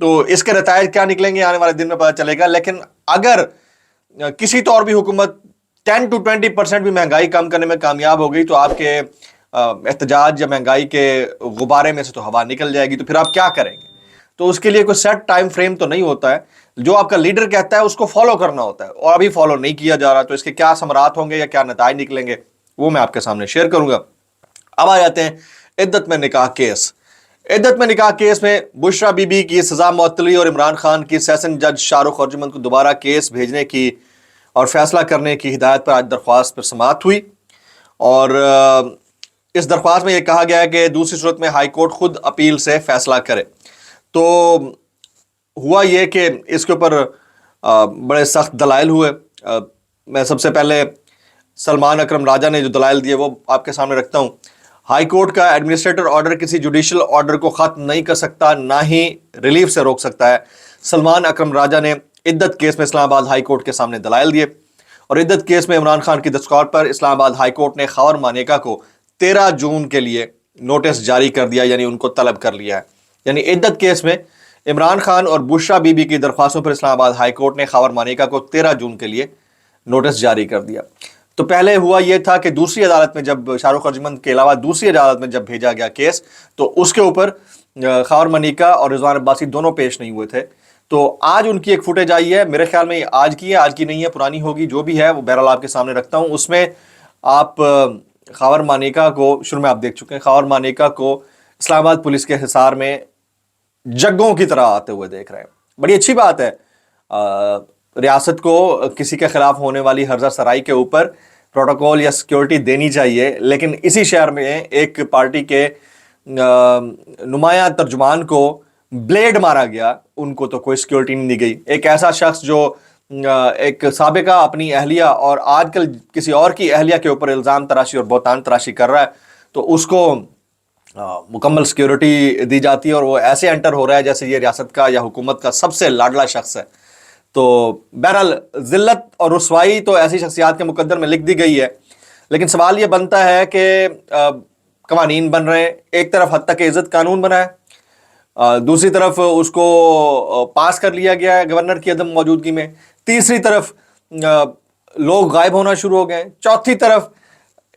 تو اس کے نتائج کیا نکلیں گے آنے والے دن میں پتہ چلے گا. لیکن اگر کسی طور بھی حکومت 10 to 20% بھی مہنگائی کم کرنے میں کامیاب ہو گئی تو آپ کے احتجاج یا مہنگائی کے غبارے میں سے تو ہوا نکل جائے گی. تو پھر آپ کیا کریں گے؟ تو اس کے لیے کوئی سیٹ ٹائم فریم تو نہیں ہوتا ہے. جو آپ کا لیڈر کہتا ہے اس کو فالو کرنا ہوتا ہے, اور ابھی فالو نہیں کیا جا رہا. تو اس کے کیا ثمرات ہوں گے یا کیا نتائج نکلیں گے وہ میں آپ کے سامنے شیئر کروں گا. اب آ جاتے ہیں عدت میں نکاح کیس. عدت میں نکاح کیس میں بشرا بی بی کی سزا معطلی اور عمران خان کی سیشن جج شاہ رخ ارجمند کو دوبارہ کیس بھیجنے کی اور فیصلہ کرنے کی ہدایت پر آج درخواست پر سماعت ہوئی. اور اس درخواست میں یہ کہا گیا ہے کہ دوسری صورت میں ہائی کورٹ خود اپیل سے فیصلہ کرے. تو ہوا یہ کہ اس کے اوپر بڑے سخت دلائل ہوئے. میں سب سے پہلے سلمان اکرم راجہ نے جو دلائل دیے وہ آپ کے سامنے رکھتا ہوں. ہائی کورٹ کا ایڈمنسٹریٹر آرڈر کسی جوڈیشل آرڈر کو ختم نہیں کر سکتا, نہ ہی ریلیف سے روک سکتا ہے. سلمان اکرم راجہ نے عدت کیس میں اسلام آباد ہائی کورٹ کے سامنے دلائل دیے. اور عدت کیس میں عمران خان کی دستخط پر اسلام آباد ہائی کورٹ نے خاور مانیکا کو 13 جون کے لیے نوٹس جاری کر دیا, یعنی ان کو طلب کر لیا ہے. یعنی عدت کیس میں عمران خان اور بشرا بی بی کی درخواستوں پر اسلام آباد ہائی کورٹ نے خاور مانیکا کو 13 جون کے لیے نوٹس جاری کر دیا. تو پہلے ہوا یہ تھا کہ دوسری عدالت میں جب شاہ رخ ارجمند کے علاوہ دوسری عدالت میں جب بھیجا گیا کیس تو اس کے اوپر خاور مانیکا اور رضوان عباسی دونوں پیش نہیں ہوئے تھے. تو آج ان کی ایک فوٹیج آئی ہے, میرے خیال میں یہ آج کی ہے, آج کی نہیں ہے, پرانی ہوگی, جو بھی ہے وہ بہرحال آپ کے سامنے رکھتا ہوں. اس میں آپ خاور مانیکا کو شروع میں آپ دیکھ چکے ہیں. خاور مانیکا کو اسلام آباد پولیس کے حصار میں جگوں کی طرح آتے ہوئے دیکھ رہے ہیں. بڑی اچھی بات ہے, ریاست کو کسی کے خلاف ہونے والی ہرزہ سرائی کے اوپر پروٹوکول یا سیکیورٹی دینی چاہیے. لیکن اسی شہر میں ایک پارٹی کے نمایاں ترجمان کو بلیڈ مارا گیا, ان کو تو کوئی سیکیورٹی نہیں دی گئی. ایک ایسا شخص جو ایک سابقہ اپنی اہلیہ اور آج کل کسی اور کی اہلیہ کے اوپر الزام تراشی اور بہتان تراشی کر رہا ہے, تو اس کو مکمل سیکیورٹی دی جاتی ہے اور وہ ایسے انٹر ہو رہا ہے جیسے یہ ریاست کا یا حکومت کا سب سے لاڈلا شخص ہے. تو بہرحال ذلت اور رسوائی تو ایسی شخصیات کے مقدر میں لکھ دی گئی ہے. لیکن سوال یہ بنتا ہے کہ قوانین بن رہے ہیں, ایک طرف حد تک عزت قانون بنا ہے, دوسری طرف اس کو پاس کر لیا گیا ہے گورنر کی عدم موجودگی میں, تیسری طرف لوگ غائب ہونا شروع ہو گئے ہیں, چوتھی طرف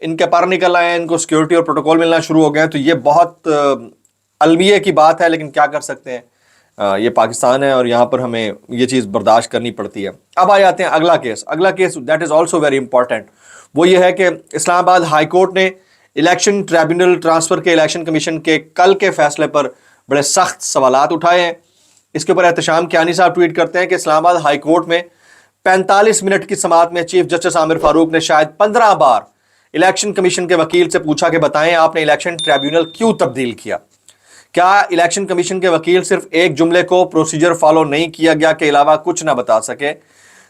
ان کے پر نکل آئے ہیں, ان کو سیکیورٹی اور پروٹوکول ملنا شروع ہو گئے ہیں. تو یہ بہت المیہ کی بات ہے, لیکن کیا کر سکتے ہیں, یہ پاکستان ہے اور یہاں پر ہمیں یہ چیز برداشت کرنی پڑتی ہے. اب آ جاتے ہیں اگلا case that is also very important. وہ یہ ہے کہ اسلام آباد ہائی کورٹ نے الیکشن ٹریبیونل ٹرانسفر کے الیکشن کمیشن کے کل کے فیصلے پر بڑے سخت سوالات اٹھائے ہیں. اس کے اوپر احتشام کیانی صاحب ٹویٹ کرتے ہیں کہ اسلام آباد ہائی کورٹ میں 45 منٹ کی سماعت میں چیف جسٹس عامر فاروق نے شاید 15 بار الیکشن کمیشن کے وکیل سے پوچھا کہ بتائیں آپ نے الیکشن ٹریبیونل کیوں تبدیل کیا. کیا الیکشن کمیشن کے وکیل صرف ایک جملے کو پروسیجر فالو نہیں کیا گیا کے علاوہ کچھ نہ بتا سکے؟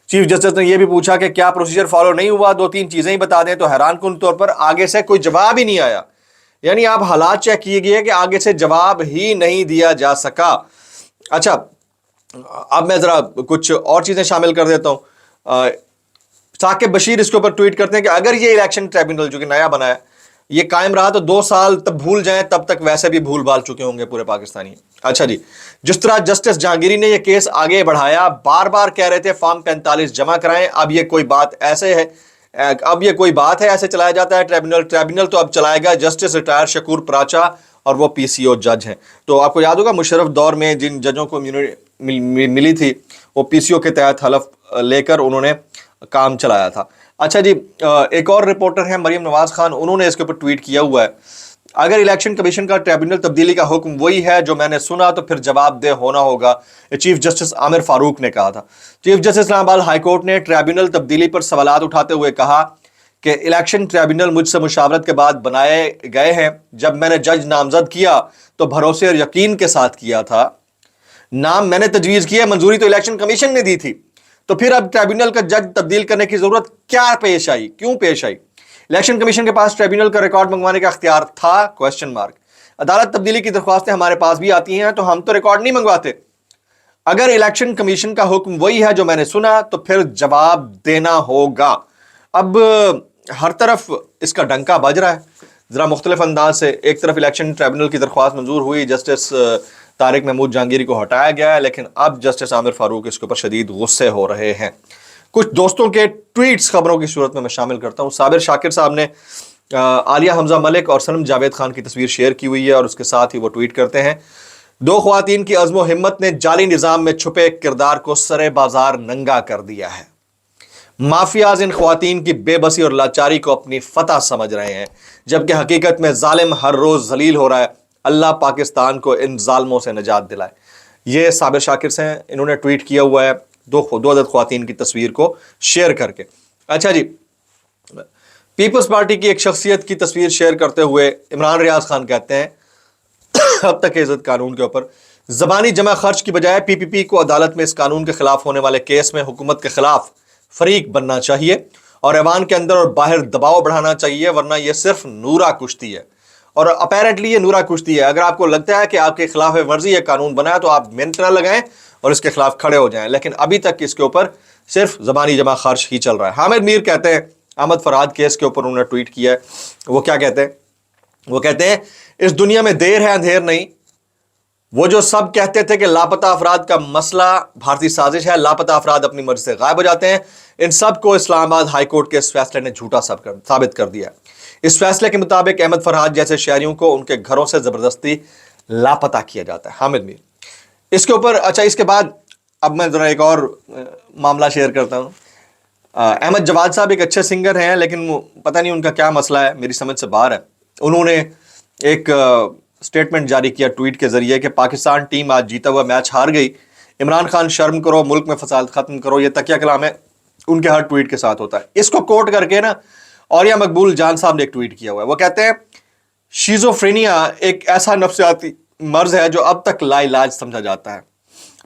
چیف جسٹس نے یہ بھی پوچھا کہ کیا پروسیجر فالو نہیں ہوا, 2-3 چیزیں ہی بتا دیں. تو حیران کن طور پر آگے سے کوئی جواب ہی نہیں آیا. یعنی آپ حالات چیک کیے گئے کہ آگے سے جواب ہی نہیں دیا جا سکا. اچھا, اب میں ذرا کچھ اور چیزیں شامل کر دیتا ہوں. ثاقب بشیر اس کے اوپر ٹویٹ کرتے ہیں کہ اگر یہ الیکشن ٹریبیونل جو کہ نیا بنا ہے یہ قائم رہا تو 2 سال تب بھول جائیں, تب تک ویسے بھی بھول بھال چکے ہوں گے پورے پاکستانی. اچھا جی, جس طرح جسٹس جہانگیری نے یہ کیس آگے بڑھایا, بار بار کہہ رہے تھے فارم 45 جمع کرائیں, اب یہ کوئی بات ہے ایسے چلایا جاتا ہے ٹریبیونل تو اب چلائے گا جسٹس ریٹائر شکور پراچا اور وہ پی سی او جج ہیں. تو آپ کو یاد ہوگا مشرف دور میں جن ججوں کو ملی تھی وہ پی سی او کے تحت حلف لے کر انہوں نے کام چلایا تھا. اچھا جی, ایک اور رپورٹر ہیں مریم نواز خان, انہوں نے اس کے اوپر ٹویٹ کیا ہوا ہے, اگر الیکشن کمیشن کا ٹریبیونل تبدیلی کا حکم وہی ہے جو میں نے سنا تو پھر جواب دہ ہونا ہوگا, چیف جسٹس عامر فاروق نے کہا تھا. چیف جسٹس اسلام آباد ہائی کورٹ نے ٹریبیونل تبدیلی پر سوالات اٹھاتے ہوئے کہا کہ الیکشن ٹریبیونل مجھ سے مشاورت کے بعد بنائے گئے ہیں. جب میں نے جج نامزد کیا تو بھروسے اور یقین کے ساتھ کیا تھا, نام میں نے تجویز کیا, منظوری تو الیکشن کمیشن نے دی تھی, تو پھر اب ٹریبیونل کا جج تبدیل کرنے کی ضرورت کیا پیش آئی, کیوں پیش آئی؟ الیکشن کمیشن کے پاس ٹریبیونل کا ریکارڈ منگوانے کا اختیار تھا؟ عدالت تبدیلی کی درخواستیں ہمارے پاس بھی آتی ہیں تو ہم تو ریکارڈ نہیں منگواتے. اگر الیکشن کمیشن کا حکم وہی ہے جو میں نے سنا تو پھر جواب دینا ہوگا. اب ہر طرف اس کا ڈنکا بج رہا ہے ذرا مختلف انداز سے. ایک طرف الیکشن ٹریبیونل کی درخواست منظور ہوئی, جسٹس طارق محمود جہانگیری کو ہٹایا گیا ہے، لیکن اب جسٹس عامر فاروق اس کے اوپر شدید غصے ہو رہے ہیں۔ کچھ دوستوں کے ٹویٹس خبروں کی صورت میں شامل کرتا ہوں۔ صابر شاکر صاحب نے عالیہ حمزہ ملک اور سنم جاوید خان کی تصویر شیئر کی ہوئی ہے، اور اس کے ساتھ ہی وہ ٹویٹ کرتے ہیں، دو خواتین کی عزم و ہمت نے جعلی نظام میں چھپے کردار کو سرے بازار ننگا کر دیا ہے۔ مافیاز ان خواتین کی بے بسی اور لاچاری کو اپنی فتح سمجھ رہے ہیں، جبکہ حقیقت میں ظالم ہر روز ذلیل ہو رہا ہے۔ اللہ پاکستان کو ان ظالموں سے نجات دلائے۔ یہ صابر شاکر سے ہیں، انہوں نے ٹویٹ کیا ہوا ہے دو عدد خواتین کی تصویر کو شیئر کر کے۔ اچھا جی، پیپلز پارٹی کی ایک شخصیت کی تصویر شیئر کرتے ہوئے عمران ریاض خان کہتے ہیں، اب تک عزت قانون کے اوپر زبانی جمع خرچ کی بجائے پی پی پی کو عدالت میں اس قانون کے خلاف ہونے والے کیس میں حکومت کے خلاف فریق بننا چاہیے اور ایوان کے اندر اور باہر دباؤ بڑھانا چاہیے، ورنہ یہ صرف نورا کشتی ہے۔ اور اپیرنٹلی یہ نورا کشتی ہے۔ اگر آپ کو لگتا ہے کہ آپ کے خلاف ورزی یہ قانون بنا ہے تو آپ منٹ نہ لگائیں اور اس کے خلاف کھڑے ہو جائیں، لیکن ابھی تک اس کے اوپر صرف زبانی جمع خرچ ہی چل رہا ہے۔ حامد میر کہتے ہیں، احمد فرحاد کیس کے اوپر انہوں نے ٹویٹ کیا ہے، وہ کیا کہتے ہیں؟ وہ کہتے ہیں، اس دنیا میں دیر ہے اندھیر نہیں۔ وہ جو سب کہتے تھے کہ لاپتہ افراد کا مسئلہ بھارتی سازش ہے، لاپتہ افراد اپنی مرضی سے غائب ہو جاتے ہیں، ان سب کو اسلام آباد ہائی کورٹ کے اس فیصلے نے جھوٹا ثابت کر دیا۔ اس فیصلے کے مطابق احمد فرحاد جیسے شہریوں کو ان کے گھروں سے زبردستی لاپتہ کیا جاتا ہے۔ حامد میر اس کے اوپر، اچھا اس کے بعد اب میں ذرا ایک اور معاملہ شیئر کرتا ہوں۔ احمد جواد صاحب ایک اچھے سنگر ہیں، لیکن پتہ نہیں ان کا کیا مسئلہ ہے، میری سمجھ سے باہر ہے۔ انہوں نے ایک سٹیٹمنٹ جاری کیا ٹویٹ کے ذریعے کہ پاکستان ٹیم آج جیتا ہوا میچ ہار گئی، عمران خان شرم کرو، ملک میں فساد ختم کرو۔ یہ تکیہ کلام ہے ان کے ہر ٹویٹ کے ساتھ ہوتا ہے۔ اس کو کوٹ کر کے نا اوریہ مقبول جان صاحب نے ایک ٹویٹ کیا ہوا ہے، وہ کہتے ہیں، شیزوفرینیا ایک ایسا نفسیاتی مرض ہے جو اب تک لا علاج سمجھا جاتا ہے۔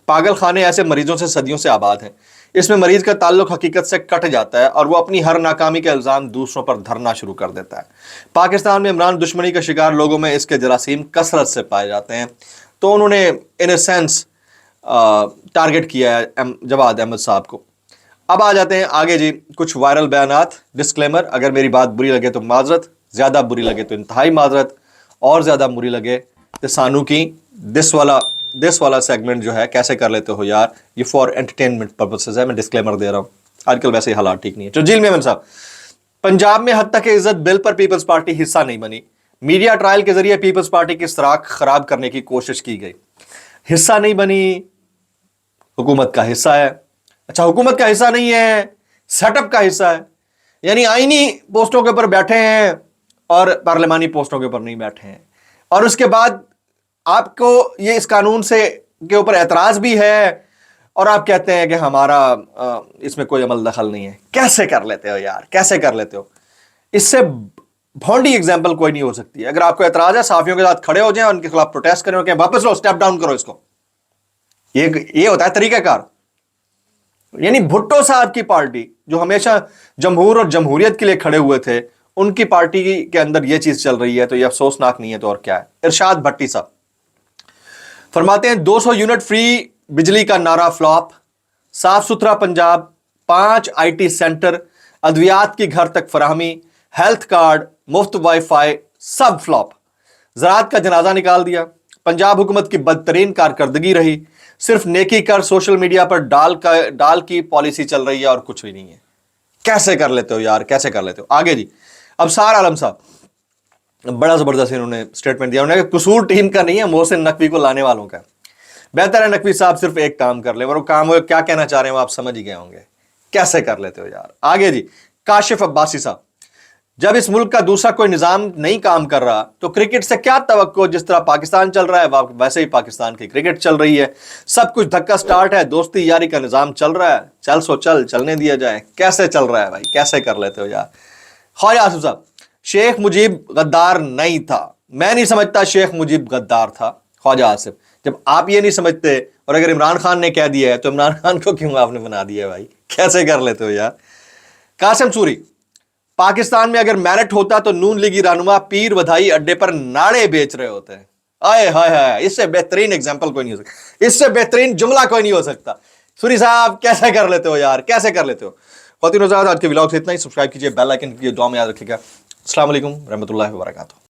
پاگل خانے ایسے مریضوں سے صدیوں سے آباد ہیں۔ اس میں مریض کا تعلق حقیقت سے کٹ جاتا ہے اور وہ اپنی ہر ناکامی کا الزام دوسروں پر دھرنا شروع کر دیتا ہے۔ پاکستان میں عمران دشمنی کا شکار لوگوں میں اس کے جراثیم کثرت سے پائے جاتے ہیں۔ تو انہوں نے ان اے سینس ٹارگٹ کیا ہے جواد احمد صاحب کو۔ اب آ جاتے ہیں آگے جی، کچھ وائرل بیانات۔ ڈسکلیمر، اگر میری بات بری لگے تو معذرت، زیادہ بری لگے تو انتہائی معذرت، اور زیادہ بری لگے تو سانو کی دس والا سیگمنٹ جو ہے کیسے کر لیتے ہو یار، یہ فار انٹرٹینمنٹ پرپسز ہے، میں ڈسکلیمر دے رہا ہوں، آج کل ویسے ہی حالات ٹھیک نہیں ہے۔ جیل میمن صاحب، پنجاب میں حد تک عزت بل پر پیپلز پارٹی حصہ نہیں بنی، میڈیا ٹرائل کے ذریعے پیپلز پارٹی کی سراخ خراب کرنے کی کوشش کی گئی۔ حصہ نہیں بنی، حکومت کا حصہ ہے۔ اچھا، حکومت کا حصہ نہیں ہے، سیٹ اپ کا حصہ ہے، یعنی آئینی پوسٹوں کے اوپر بیٹھے ہیں اور پارلیمانی پوسٹوں کے اوپر نہیں بیٹھے ہیں، اور اس کے بعد آپ کو یہ اس قانون سے کے اوپر اعتراض بھی ہے اور آپ کہتے ہیں کہ ہمارا اس میں کوئی عمل دخل نہیں ہے۔ کیسے کر لیتے ہو یار، کیسے کر لیتے ہو؟ اس سے بھونڈی اگزامپل کوئی نہیں ہو سکتی۔ اگر آپ کو اعتراض ہے، صحافیوں کے ساتھ کھڑے ہو جائیں اور ان کے خلاف پروٹیسٹ کریں اور کہیں واپس لو، سٹیپ ڈاؤن کرو اس کو۔ یہ ہوتا ہے طریقہ کار۔ یعنی بھٹو صاحب کی پارٹی جو ہمیشہ جمہور اور جمہوریت کے لیے کھڑے ہوئے تھے، ان کی پارٹی کے اندر یہ چیز چل رہی ہے تو یہ افسوسناک نہیں ہے تو اور کیا ہے۔ ارشاد بھٹی صاحب فرماتے ہیں، 200 یونٹ فری بجلی کا نعرہ فلاپ، صاف ستھرا پنجاب، 5 آئی ٹی سینٹر، ادویات کی گھر تک فراہمی، ہیلتھ کارڈ، مفت وائی فائی، سب فلاپ۔ زراعت کا جنازہ نکال دیا۔ پنجاب حکومت کی بدترین کارکردگی رہی، صرف نیکی کر سوشل میڈیا پر ڈال کی پالیسی چل رہی ہے اور کچھ بھی نہیں ہے۔ کیسے کر لیتے ہو یار، کیسے کر لیتے ہو؟ آگے جی، اب سار عالم صاحب بڑا زبردست انہوں نے سٹیٹمنٹ دیا، انہوں نے قصور ٹیم کا نہیں ہے، محسن نقوی کو لانے والوں کا۔ بہتر ہے نقوی صاحب صرف ایک کام کر لیں، اور وہ کام وہ کیا کہنا چاہ رہے ہیں وہ آپ سمجھ ہی گئے ہوں گے۔ کیسے کر لیتے ہو یار؟ آگے جی، کاشف عباسی صاحب، جب اس ملک کا دوسرا کوئی نظام نہیں کام کر رہا تو کرکٹ سے کیا توقع؟ جس طرح پاکستان چل رہا ہے ویسے ہی پاکستان کی کرکٹ چل رہی ہے، سب کچھ دھکا سٹارٹ ہے، دوستی یاری کا نظام چل رہا ہے، چل سو چلنے دیا جائے۔ کیسے چل رہا ہے بھائی، کیسے کر لیتے ہو یار؟ خواجہ آصف صاحب، شیخ مجیب غدار نہیں تھا، میں نہیں سمجھتا شیخ مجیب غدار تھا۔ خواجہ آصف، جب آپ یہ نہیں سمجھتے اور اگر عمران خان نے کہہ دیا ہے تو عمران خان کو کیوں آپ نے بنا دیا ہے بھائی؟ کیسے کر لیتے ہو یار؟ قاسم سوری، پاکستان میں اگر میرٹ ہوتا تو نون لیگی رہنما پیر ودھائی اڈے پر ناڑے بیچ رہے ہوتے ہیں۔ آئے ہائے ہائے، اس سے بہترین ایگزامپل کوئی نہیں ہو سکتا، اس سے بہترین جملہ کوئی نہیں ہو سکتا۔ سوری صاحب کیسے کر لیتے ہو یار، کیسے کر لیتے ہو؟ خواتین و حضرات، آج کے ولاگ سے اتنا ہی۔ سبسکرائب کیجیے، بیل آئیکن کیجیے، دعا میں یاد رکھیے گا۔ السلام علیکم رحمۃ اللہ وبرکاتہ۔